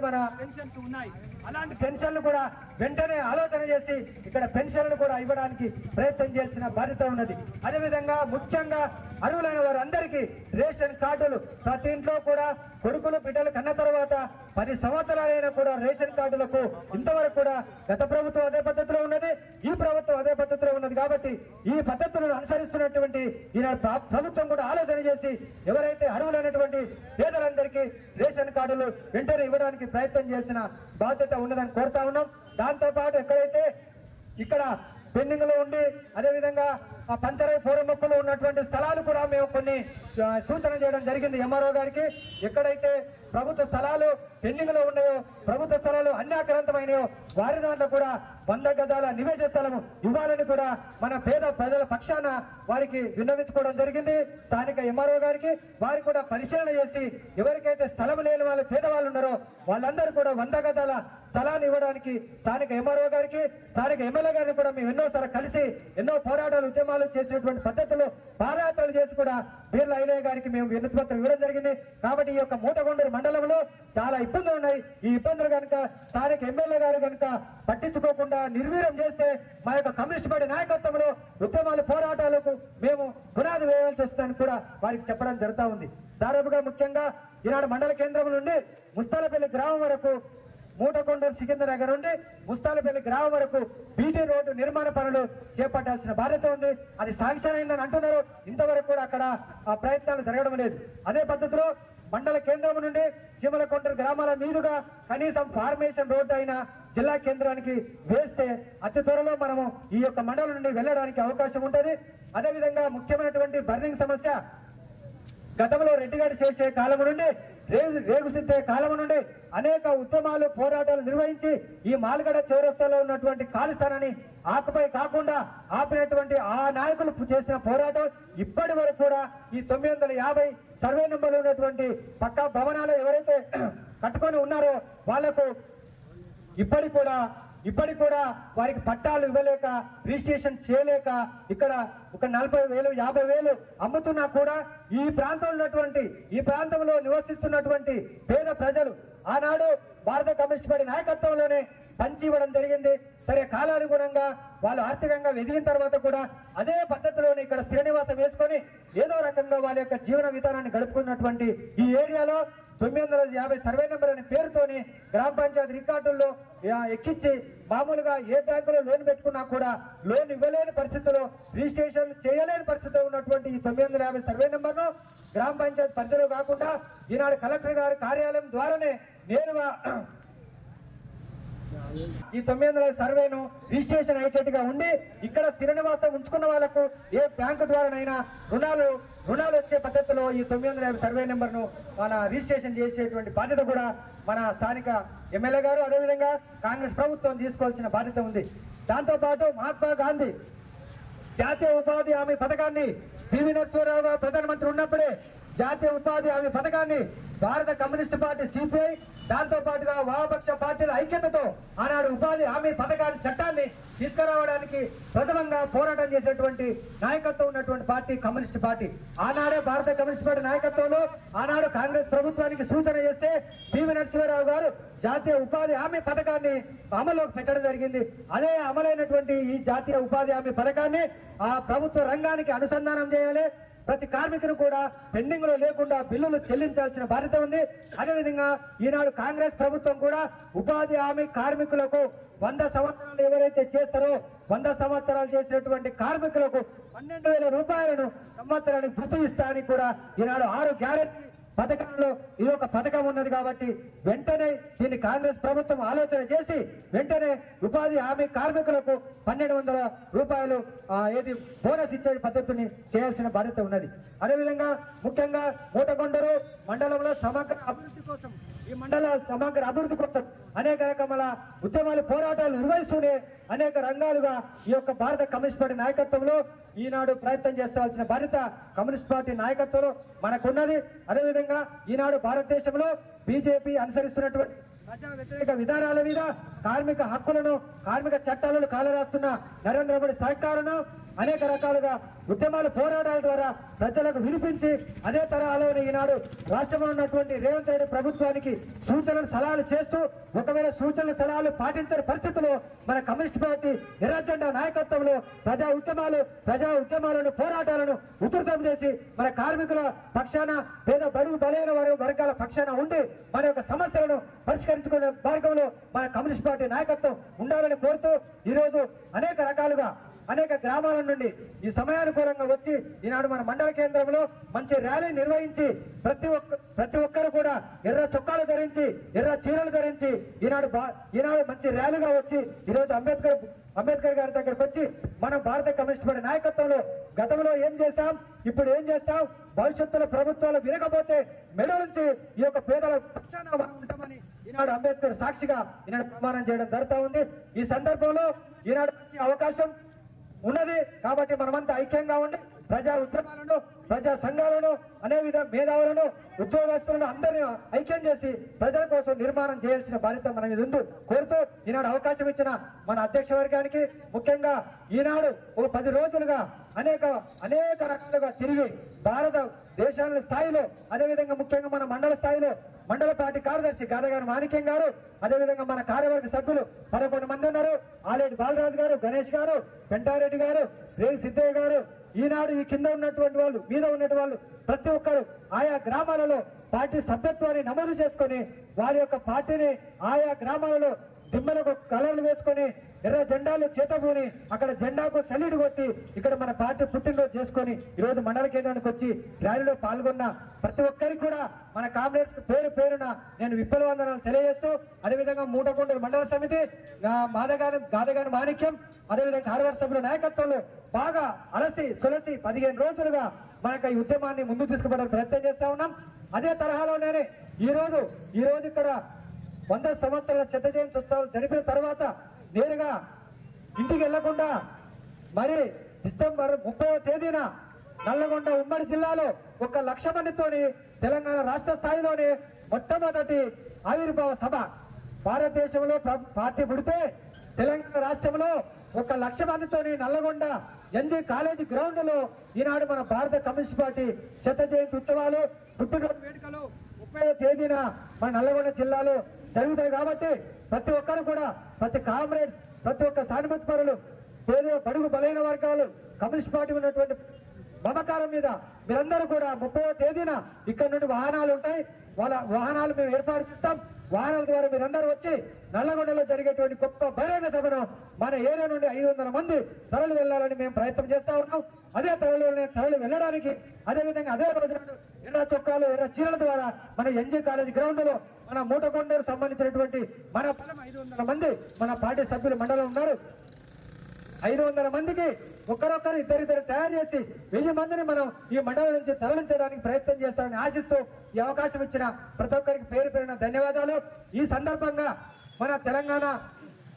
మన పెన్షన్స్ ఉన్నాయి. అలాంటి పెన్షన్లు కూడా వెంటనే ఆలోచన చేసి ఇక్కడ పెన్షన్లు కూడా ఇవ్వడానికి ప్రయత్నం చేయాల్సిన బాధ్యత ఉన్నది. అదేవిధంగా ముఖ్యంగా అర్హులైన వారందరికీ రేషన్ కార్డులు ప్రతి ఇంట్లో కూడా కొడుకులు బిడ్డలు కన్న తర్వాత 10 సంవత్సరాలైనా కూడా రేషన్ కార్డులకు ఇంతవరకు కూడా గత ప్రభుత్వం అదే పద్ధతిలో ఉన్నది, ఈ ప్రభుత్వం అదే పద్ధతిలో ఉన్నది. కాబట్టి ఈ పద్ధతులను అనుసరిస్తున్నటువంటి ఈనాడు ప్రభుత్వం కూడా ఆలోచన చేసి ఎవరైతే అర్హులైనటువంటి పేదలందరికీ రేషన్ కార్డులు వెంటనే ఇవ్వడానికి ప్రయత్నం చేసిన బాధ్యత ఉన్నదని కోరుతా ఉన్నాం. దాంతో పాటు ఎక్కడైతే ఇక్కడ పెండింగ్ లో ఉండి అదేవిధంగా ఆ పంచరై పూర్వముక్కులు ఉన్నటువంటి స్థలాలు కూడా మేము కొన్ని సూచన చేయడం జరిగింది ఎంఆర్ఓ గారికి. ఎక్కడైతే ప్రభుత్వ స్థలాలు పెండింగ్ లో ఉన్నాయో, ప్రభుత్వ స్థలాలు అన్యాక్రాంతమైనయో వారి దాంట్లో కూడా 100 గజాల నివేశ స్థలము ఇవ్వాలని కూడా మన పేద ప్రజల పక్షాన వారికి విన్నవించుకోవడం జరిగింది స్థానిక ఎంఆర్ఓ గారికి. వారికి కూడా పరిశీలన చేసి ఎవరికైతే స్థలం లేని వాళ్ళు పేదవాళ్ళు ఉన్నారో వాళ్ళందరూ కూడా 100 గజాల స్థలాన్ని ఇవ్వడానికి స్థానిక ఎంఆర్ఓ గారికి, స్థానిక ఎమ్మెల్యే గారిని కూడా మేము ఎన్నోసార్లు కలిసి ఎన్నో పోరాటాలు, ఉద్యమాలు చేసినటువంటి పద్ధతులు పాదయాత్రలు చేసి కూడా బీర్ల ఐలయ్య గారికి మేము వినతి పత్రం ఇవ్వడం జరిగింది. కాబట్టి ఈ యొక్క మూటగొండూరు మండలంలో చాలా ఇబ్బందులు ఉన్నాయి. ఈ ఇబ్బందులు కనుక స్థానిక ఎమ్మెల్యే గారు కనుక పట్టించుకోకుండా నిర్వీర్యం చేస్తే మా యొక్క కమ్యూనిస్ట్ పార్టీ నాయకత్వంలో ఉద్యమాలు, పోరాటాలకు మేము పునాది వేయాల్సి వస్తుందని కూడా వారికి చెప్పడం జరుగుతూ ఉంది. దాదాపుగా ముఖ్యంగా ఈనాడు మండల కేంద్రం నుండి ముస్తాలపల్లి గ్రామం వరకు, మూటకొండూరు సికింద్రనగర్ నుండి ముస్తాలపల్లి గ్రామం వరకు బీటీ రోడ్డు నిర్మాణ పనులు చేపట్టాల్సిన బాధ్యత ఉంది. అది శాంక్షన్ అయిందని అంటున్నారు. ఇంతవరకు కూడా అక్కడ ఆ ప్రయత్నాలు జరగడం లేదు. అదే పద్ధతిలో మండల కేంద్రం నుండి చీమలకొండూరు గ్రామాల మీదుగా కనీసం ఫార్మేషన్ రోడ్డు అయినా జిల్లా కేంద్రానికి వేస్తే అతి త్వరలో మనము ఈ యొక్క మండలం నుండి వెళ్ళడానికి అవకాశం ఉంటుంది. అదేవిధంగా ముఖ్యమైనటువంటి బర్నింగ్ సమస్య గతంలో రెడ్డిగాడి చేసే కాలం నుండి, రేగుసిద్దే కాలం నుండి అనేక ఉద్యమాలు, పోరాటాలు నిర్వహించి ఈ మాల్గడ చౌరస్తాలో ఉన్నటువంటి ఖాళీ స్థానాన్ని ఆకుపై కాకుండా ఆపినటువంటి ఆ నాయకులు చేసిన పోరాటం ఇప్పటి వరకు కూడా ఈ 950 సర్వే నెంబర్లు ఉన్నటువంటి పక్కా భవనాలు ఎవరైతే కట్టుకొని ఉన్నారో వాళ్లకు ఇప్పటికి కూడా వారికి పట్టాలు ఇవ్వలేక, రిజిస్ట్రేషన్ చేయలేక ఇక్కడ ఒక 40,000, 50,000 అమ్ముతున్నా కూడా ఈ ప్రాంతంలో నివసిస్తున్నటువంటి పేద ప్రజలు ఆనాడు భారత కమ్యూనిస్ట్ పార్టీ నాయకత్వంలోనే పంచి ఇవ్వడం జరిగింది. సరే కాలానుగుణంగా వాళ్ళు ఆర్థికంగా ఎదిగిన తర్వాత కూడా అదే పద్ధతిలోనే ఇక్కడ స్థిర నివాసం వేసుకొని ఏదో రకంగా వాళ్ళ యొక్క జీవన విధానాన్ని గడుపుకున్నటువంటి ఈ ఏరియాలో 950 సర్వే నెంబర్ అనే పేరుతోని గ్రామ పంచాయతీ రికార్డుల్లో ఎక్కించి మామూలుగా ఏ బ్యాంకులో లోన్ పెట్టుకున్నా కూడా లోన్ ఇవ్వలేని పరిస్థితుల్లో రిజిస్ట్రేషన్ చేయలేని పరిస్థితిలో ఉన్నటువంటి ఈ 950 సర్వే నెంబర్ను గ్రామ పంచాయతీ పరిధిలో కాకుండా ఈనాడు కలెక్టర్ గారి కార్యాలయం ద్వారానే నేరుగా ఈ 900 సర్వేను రిజిస్ట్రేషన్ అయ్యేటట్టుగా ఉండి ఇక్కడ స్థిర నివాసం ఉంచుకున్న వాళ్లకు ఏ బ్యాంకు ద్వారానైనా రుణాలు వచ్చే పద్ధతిలో ఈ 950 సర్వే నెంబర్ను మన రిజిస్ట్రేషన్ చేసేటువంటి బాధ్యత కూడా మన స్థానిక ఎమ్మెల్యే గారు అదేవిధంగా కాంగ్రెస్ ప్రభుత్వం తీసుకోవాల్సిన బాధ్యత ఉంది. దాంతోపాటు మహాత్మా గాంధీ జాతీయ ఉపాధి హామీ పథకాన్ని పివి నరసింహారావు గారు ప్రధానమంత్రి ఉన్నప్పుడే జాతీయ ఉపాధి హామీ పథకాన్ని భారత కమ్యూనిస్టు పార్టీ సిపిఐ దాంతో పాటుగా వామపక్ష పార్టీల ఐక్యతతో ఆనాడు ఉపాధి హామీ పథకాన్ని చట్టాన్ని తీసుకురావడానికి ప్రథమంగా పోరాటం చేసేటువంటి నాయకత్వం ఉన్నటువంటి పార్టీ కమ్యూనిస్ట్ పార్టీ. ఆనాడే భారత కమ్యూనిస్ట్ పార్టీ నాయకత్వంలో ఆనాడు కాంగ్రెస్ ప్రభుత్వానికి సూచన చేస్తే పివి నరసింహారావు గారు జాతీయ ఉపాధి హామీ పథకాన్ని అమలులోకి పెట్టడం జరిగింది. అదే అమలైనటువంటి ఈ జాతీయ ఉపాధి హామీ పథకాన్ని ఆ ప్రభుత్వ రంగానికి అనుసంధానం చేయాలి. ప్రతి కార్మికులు కూడా పెండింగ్ లో లేకుండా బిల్లులు చెల్లించాల్సిన బాధ్యత ఉంది. అదేవిధంగా ఈనాడు కాంగ్రెస్ ప్రభుత్వం కూడా ఉపాధి హామీ కార్మికులకు 100 సంవత్సరాలు ఎవరైతే చేస్తారో 100 సంవత్సరాలు చేసినటువంటి కార్మికులకు 12,000 రూపాయలను సంవత్సరానికి వృత్తి ఇస్తారని కూడా ఈనాడు 6 గ్యారెంటీ పథకంలో ఇది ఒక పథకం ఉన్నది కాబట్టి వెంటనే దీన్ని కాంగ్రెస్ ప్రభుత్వం ఆలోచన చేసి వెంటనే ఉపాధి హామీ కార్మికులకు 1,200 రూపాయలు ఏది బోనస్ ఇచ్చే పద్ధతిని చేయాల్సిన బాధ్యత ఉన్నది. అదేవిధంగా ముఖ్యంగా మూటకొండూరు మండలంలో సమగ్ర అభివృద్ధి కోసం ఈ మండల సమగ్ర అభివృద్ధి కోసం అనేక రకముల ఉద్యమాలు పోరాటాలు నిర్వహిస్తూనే అనేక రంగాలుగా ఈ యొక్క భారత కమ్యూనిస్ట్ పార్టీ నాయకత్వంలో ఈనాడు ప్రయత్నం చేస్తాల్సిన బాధ్యత కమ్యూనిస్ట్ పార్టీ నాయకత్వంలో మనకున్నది. అదేవిధంగా ఈనాడు భారతదేశంలో బీజేపీ అనుసరిస్తున్నటువంటి ప్రజా వ్యతిరేక విధానాల మీద కార్మిక హక్కులను కార్మిక చట్టాలను కాలరాస్తున్న నరేంద్ర మోడీ సర్కారును అనేక రకాలుగా ఉద్యమాల పోరాటాల ద్వారా ప్రజలకు వినిపించి అదే తరహాలోనే ఈనాడు రాష్ట్రంలో ఉన్నటువంటి రేవంత్ రెడ్డి ప్రభుత్వానికి సూచనలు సలహాలు చేస్తూ ఒకవేళ సూచనలు సలహాలు పాటించని పరిస్థితుల్లో మన కమ్యూనిస్ట్ పార్టీ ఎర్ర జెండా నాయకత్వంలో ప్రజా ఉద్యమాలను పోరాటాలను ఉధృతం చేసి మన కార్మికుల పక్షాన పేద బడుగు బలైన వర్గాల పక్షాన ఉండి మన యొక్క సమస్యలను పరిష్కరించుకునే మార్గంలో మన కమ్యూనిస్ట్ పార్టీ నాయకత్వం ఉండాలని కోరుతూ ఈరోజు అనేక రకాలుగా అనేక గ్రామాల నుండి ఈ సమయానుకూలంగా వచ్చి ఈనాడు మన మండల కేంద్రంలో మంచి ర్యాలీ నిర్వహించి ప్రతి ఒక్కరు కూడా ఎర్ర చొక్కాలు ధరించి ఎర్ర చీరలు ధరించి ఈనాడు మంచి ర్యాలీగా వచ్చి ఈరోజు అంబేద్కర్ గారి దగ్గరకు వచ్చి మనం భారత కమ్యూనిస్ట్ పార్టీ నాయకత్వంలో గతంలో ఏం చేశాం ఇప్పుడు ఏం చేస్తాం భవిష్యత్తులో ప్రభుత్వాలు వినకపోతే మెడ నుంచి ఈ యొక్క పేదల పక్షాన మనం ఉంటామని ఈనాడు అంబేద్కర్ సాక్షిగా ఈనాడు ప్రమాణం చేయడం జరుగుతూ ఉంది. ఈ సందర్భంలో ఈనాడు మంచి అవకాశం ఉన్నది కాబట్టి మనమంతా ఐక్యంగా ఉండి ప్రజా ఉద్యమాలను ప్రజా సంఘాలను అనేవిధ మేధావులను ఉద్యోగస్తులను అందరినీ ఐక్యం చేసి ప్రజల కోసం నిర్మాణం చేయాల్సిన బాధ్యత మన మీద ఉంది కోరుతూ ఈనాడు అవకాశం ఇచ్చిన మన అధ్యక్ష వర్గానికి ముఖ్యంగా ఈనాడు ఒక 10 రోజులుగా అనేక రకాలుగా తిరిగి భారత దేశాల స్థాయిలో అదేవిధంగా ముఖ్యంగా మన మండల స్థాయిలో మండల పార్టీ కార్యదర్శి గాదగారి మాణిక్యం గారు అదేవిధంగా మన కార్యవర్గ సభ్యులు 11 మంది ఉన్నారు. ఆలేటి బాలరాజు గారు, గణేష్ గారు, పెంటారెడ్డి గారు, రేగి సిద్ధయ్య గారు, ఈనాడు ఈ కింద ఉన్నటువంటి వాళ్ళు మీద ఉన్నటువంటి వాళ్ళు ప్రతి ఒక్కరు ఆయా గ్రామాలలో పార్టీ సభ్యత్వాన్ని నమోదు చేసుకొని వారి యొక్క పార్టీని ఆయా గ్రామాలలో దిమ్మలకు కలర్లు వేసుకొని ఎర్ర జెండాలు చేతబూని అక్కడ జెండాకు సలీడు కొట్టి ఇక్కడ మన పార్టీ పుట్టినరోజు చేసుకొని ఈరోజు మండల కేంద్రానికి వచ్చి ర్యాలీలో పాల్గొన్న ప్రతి ఒక్కరికి కూడా మన కామ్రేడ్స్ పేరున నేను విప్లవందనాలు తెలియజేస్తూ అదేవిధంగా మూటకొండూరు మండల సమితి గాదగాని మాణిక్యం అదేవిధంగా కార్యవర్గ సభ్యుల నాయకత్వంలో బాగా అలసి సొలసి 15 రోజులుగా మనకు ఈ ఉద్యమాన్ని ముందుకు తీసుకుపోవడానికి ప్రయత్నం చేస్తా ఉన్నాం. అదే తరహాలోనే ఈ రోజు ఇక్కడ 100 సంవత్సరాల చెత్త జయంతి ఉత్సవాలు జరిపిన తర్వాత నేరుగా ఇంటికి వెళ్లకుండా మరి డిసెంబర్ 30వ తేదీన నల్లగొండ ఉమ్మడి జిల్లాలో 1,00,000 మందితోని తెలంగాణ రాష్ట్ర స్థాయిలోనే మొట్టమొదటి ఆవిర్భావ సభ భారతదేశంలో పార్టీ పుడితే తెలంగాణ రాష్ట్రంలో 1,00,000 మందితోని నల్లగొండ ఎన్జీ కాలేజీ గ్రౌండ్ లో ఈనాడు మన భారత కమ్యూనిస్ట్ పార్టీ శత జయంతి ఉత్సవాలు పుట్టినరోజు వేడుకలు 30వ తేదీన మన నల్లగొండ జిల్లాలో జరుగుతాయి కాబట్టి ప్రతి ఒక్కరు కూడా ప్రతి కామ్రేడ్ ప్రతి ఒక్క సానుభూతి పరులు, పేద బడుగు బలైన వర్గాలు, కమ్యూనిస్ట్ పార్టీ ఉన్నటువంటి మమకారం మీద మీరందరూ కూడా 30వ తేదీన ఇక్కడ నుండి వాహనాలు ఉంటాయి, వాళ్ళ వాహనాలు మేము ఏర్పాటు చేస్తాం. వాహనాల ద్వారా మీరందరూ వచ్చి నల్లగొండలో జరిగేటువంటి గొప్ప బహిరంగ సభను మన ఏరియా నుండి 500 మంది తరలి వెళ్లాలని మేము ప్రయత్నం చేస్తా ఉన్నాం. అదే తరలి వెళ్ళడానికి అదేవిధంగా అదే రోజు ఎర్ర చొక్కాలు, ఎర్ర చీరల ద్వారా మన ఎన్జీ కాలేజ్ గ్రౌండ్ లో మన మూటకొండకు సంబంధించినటువంటి మన 500 మంది మన పార్టీ సభ్యులు మండలం ఉన్నారు. 500 మందికి ఒక్కరొక్కరు ఇద్దరిద్దరు తయారు చేసి 1000 మందిని మనం ఈ మండలం నుంచి తరలించడానికి ప్రయత్నం చేస్తామని ఆశిస్తూ ఈ అవకాశం ఇచ్చిన ప్రతి ఒక్కరికి పేరు పేరున ధన్యవాదాలు. ఈ సందర్భంగా మన తెలంగాణ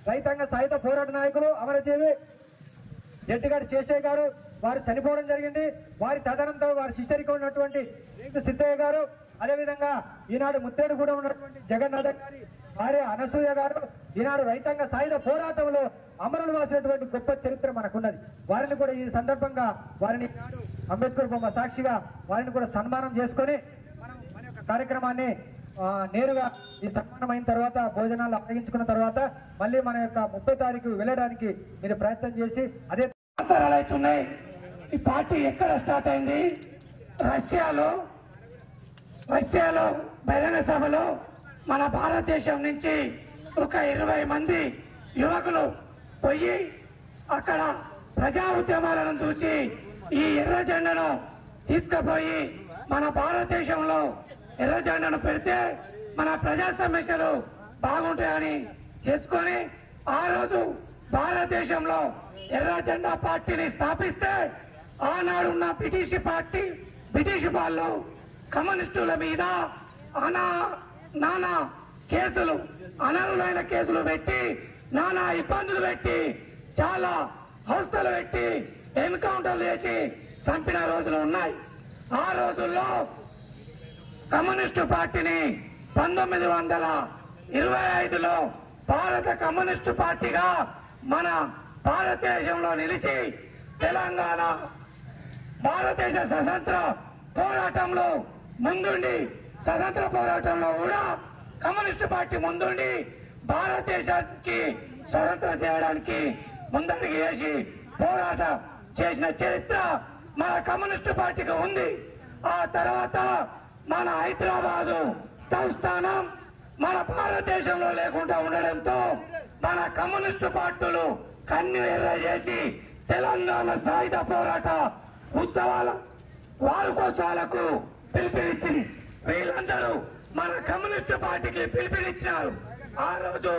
రైతాంగ సాయుధ పోరాట నాయకులు అమరజీవి జట్టిగాడి శేషయ్య గారు వారు చనిపోవడం జరిగింది. వారి తదనంతరం వారి శిష్యరికం ఉన్నటువంటి రేగు సిద్ధయ్య గారు, అదేవిధంగా ఈనాడు ముత్తేడు కూడా ఉన్నటువంటి జగన్నాథ గారి భార్య అనసూయ గారు ఈనాడు రైతాంగ సాయుధ పోరాటంలో అమరులు వాసినటువంటి గొప్ప చరిత్ర మనకున్నది. వారిని కూడా ఈ సందర్భంగా వారిని అంబేద్కర్ బొమ్మ సాక్షిగా వారిని కూడా సన్మానం చేసుకొని మనం మన యొక్క కార్యక్రమాన్ని నేరుగా ఈ సన్మానం అయిన తర్వాత భోజనాలు అప్పగించుకున్న తర్వాత మళ్ళీ మన యొక్క 30వ తారీఖు వెళ్ళడానికి మీరు ప్రయత్నం చేసి అదే అవుతున్నాయి. ఈ పార్టీ ఎక్కడ స్టార్ట్ అయింది? రష్యాలో బహిరంగ సభలో మన భారతదేశం నుంచి ఒక 20 మంది యువకులు పోయి అక్కడ ప్రజా ఉద్యమాలను చూసి ఈ ఎర్ర జెండాను తీసుకుపోయి మన భారతదేశంలో ఎర్ర జెండాను పెడితే మన ప్రజా సమస్యలు బాగుంటాయని చేసుకొని ఆ రోజు భారతదేశంలో ఎర్ర జెండా పార్టీని స్థాపిస్తే ఆనాడున్న బ్రిటిష్ వాళ్ళు కమ్యూనిస్టుల మీద నానా కేసులు, అనర్హులైన కేసులు పెట్టి, నానా ఇబ్బందులు పెట్టి, చాలా అవస్థలు పెట్టి, ఎన్కౌంటర్లు చేసి చంపిన రోజులు ఉన్నాయి. ఆ రోజుల్లో కమ్యూనిస్టు పార్టీని 1925లో భారత కమ్యూనిస్టు పార్టీగా మన భారతదేశంలో నిలిచి తెలంగాణ భారతదేశ స్వతంత్ర పోరాటంలో ముందుండి, స్వతంత్ర పోరాటంలో కూడా కమ్యూనిస్టు పార్టీ ముందుండి భారతదేశానికి స్వతంత్రం చేయడానికి ముందడుగు వేసి పోరాటం చేసిన చరిత్ర మన కమ్యూనిస్టు పార్టీకి ఉంది. ఆ తర్వాత మన హైదరాబాదు సంస్థానం మన భారతదేశంలో లేకుండా ఉండడంతో మన కమ్యూనిస్టు పార్టీలు కన్ను ఎర్ర చేసి తెలంగాణ సాయుధ పోరాట ఉత్సవాల వార్షికోత్సవాలకు పిలుపునిచ్చింది. వీళ్ళందరూ మన కమ్యూనిస్టు పార్టీకి పిలుపునిచ్చినారు. ఆ రోజు